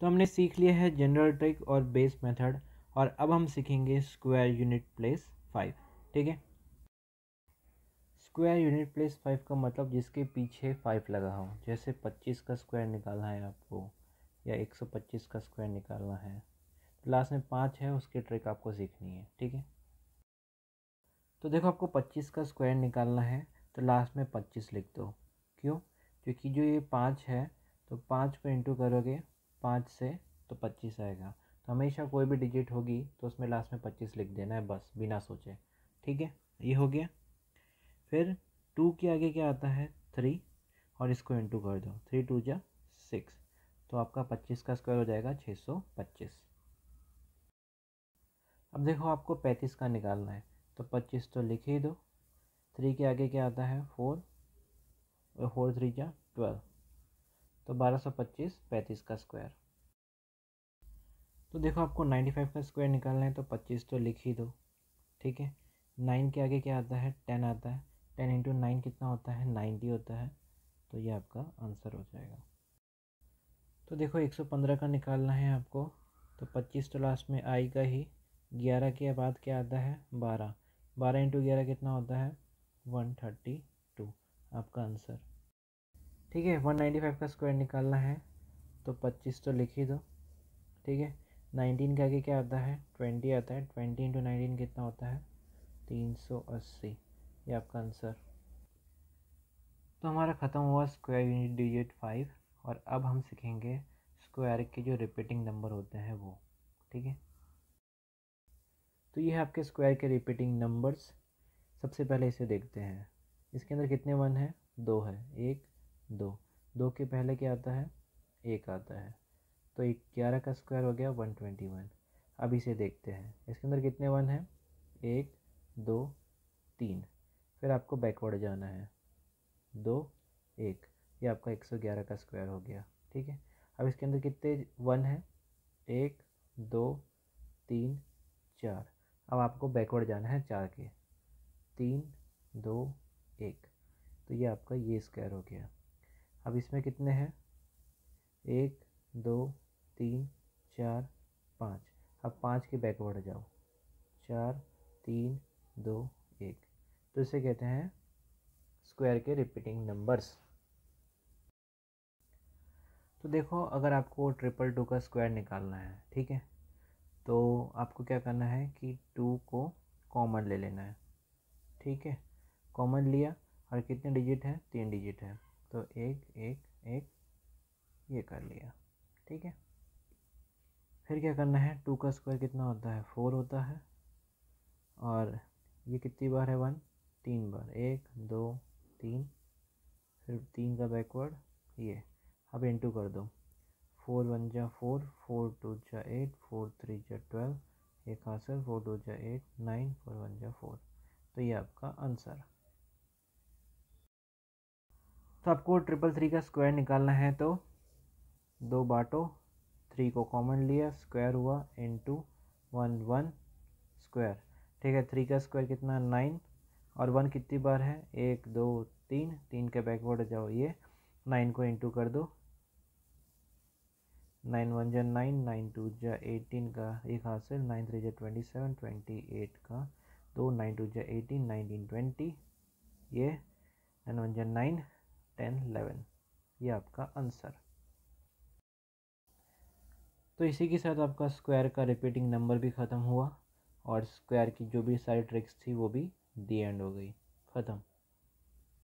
तो हमने सीख लिया है जनरल ट्रिक और बेस मेथड, और अब हम सीखेंगे स्क्वायर यूनिट प्लेस 5। ठीक है, स्क्वायर यूनिट प्लेस 5 का मतलब जिसके पीछे 5 लगा हो। जैसे 25 का स्क्वायर निकालना है आपको, या 125 का स्क्वायर निकालना है, तो लास्ट में 5 है, उसकी ट्रिक आपको सीखनी है। ठीक है, तो देखो आपको 25 का स्क्वायर निकालना है तो लास्ट में 25 लिख दो। क्यों? क्योंकि जो ये 5 है, तो 5 को इंटू करोगे 5 से तो 25 आएगा। तो हमेशा कोई भी डिजिट होगी तो उसमें लास्ट में 25 लिख देना है, बस बिना सोचे। ठीक है, ये हो गया। फिर 2 के आगे क्या आता है? 3, और इसको इंटू कर दो, 3 2 जा 6, तो आपका 25 का स्क्वायर हो जाएगा 625। अब देखो आपको 35 का निकालना है, तो 25 तो लिख ही दो। 3 के आगे क्या आता है? 4, और 4 3 जा 12, तो 1225 35 का स्क्वायर। तो देखो आपको 95 का स्क्वायर निकालना है, तो 25 तो लिख ही दो। ठीक है, 9 के आगे क्या आता है? 10 आता है। 10 इंटू 9 कितना होता है? 90 होता है, तो ये आपका आंसर हो जाएगा। तो देखो 115 का निकालना है आपको, तो 25 तो लास्ट में आएगा ही। 11 के बाद क्या आता है? 12, 12 इंटू 11 कितना होता है? 132, आपका आंसर। ठीक है, 195 का स्क्वायर निकालना है, तो 25 तो लिख ही दो। ठीक है, 19 के आगे क्या आता है? 20 आता है। 20 इंटू 19 कितना होता है? 380, ये आपका आंसर। तो हमारा ख़त्म हुआ स्क्वायर यूनिट डिजिट 5, और अब हम सीखेंगे स्क्वायर के जो रिपीटिंग नंबर होते हैं वो। ठीक है, तो ये है आपके स्क्वायर के रिपीटिंग नंबर्स। सबसे पहले इसे देखते हैं। इसके अंदर कितने वन है? 2 है। 1 2, 2 के पहले क्या आता है? 1 आता है, तो 11 का स्क्वायर हो गया 121। अब इसे देखते हैं, इसके अंदर कितने वन है? 1 2 3, फिर आपको बैकवर्ड जाना है। 2 1, ये आपका 111 का स्क्वायर हो गया। ठीक है, अब इसके अंदर कितने वन है? 1 2 3 4, अब आपको बैकवर्ड जाना है 4 के। 3 2 1, तो ये आपका ये स्क्वायर हो गया। अब इसमें कितने हैं? 1 2 3 4 5, अब 5 के बैकवर्ड जाओ। 4 3 2 1, तो इसे कहते हैं स्क्वायर के रिपीटिंग नंबर्स। तो देखो अगर आपको 222 का स्क्वायर निकालना है, ठीक है, तो आपको क्या करना है कि 2 को कॉमन ले लेना है। ठीक है, कॉमन लिया, और कितने डिजिट है? 3 डिजिट है, तो 1 1 1, ये कर लिया। ठीक है, फिर क्या करना है? 2 का स्क्वायर कितना होता है? 4 होता है, और ये कितनी बार है? 1 3 बार, 1 2 3, फिर 3 का बैकवर्ड ये। अब इंटू कर दो, 4 1 जा 4, 4 2 जा 8, 4 3 जा 12, एक आंसर, 4 2 जा 8 9, 4 1 जा 4, तो ये आपका आंसर। तो आपको 333 का स्क्वायर निकालना है, तो 2 बाटो, 3 को कॉमन लिया, स्क्वायर हुआ, इंटू 1 1 स्क्वायर। ठीक है, 3 का स्क्वायर कितना? 9, और 1 कितनी बार है? 1 2 3, 3 के बैकवर्ड जाओ, ये 9 को इंटू कर दो। 9 1 जा 9, 9 2 जा 18 का एक हासिल, 9 3 जा 27, 28 का 2, 9 2 जा 18, 19 20, ये 9 1 जा 9, 10 11, ये आपका आंसर। तो इसी के साथ आपका स्क्वायर का रिपीटिंग नंबर भी ख़त्म हुआ, और स्क्वायर की जो भी सारी ट्रिक्स थी वो भी दी एंड हो गई, ख़त्म।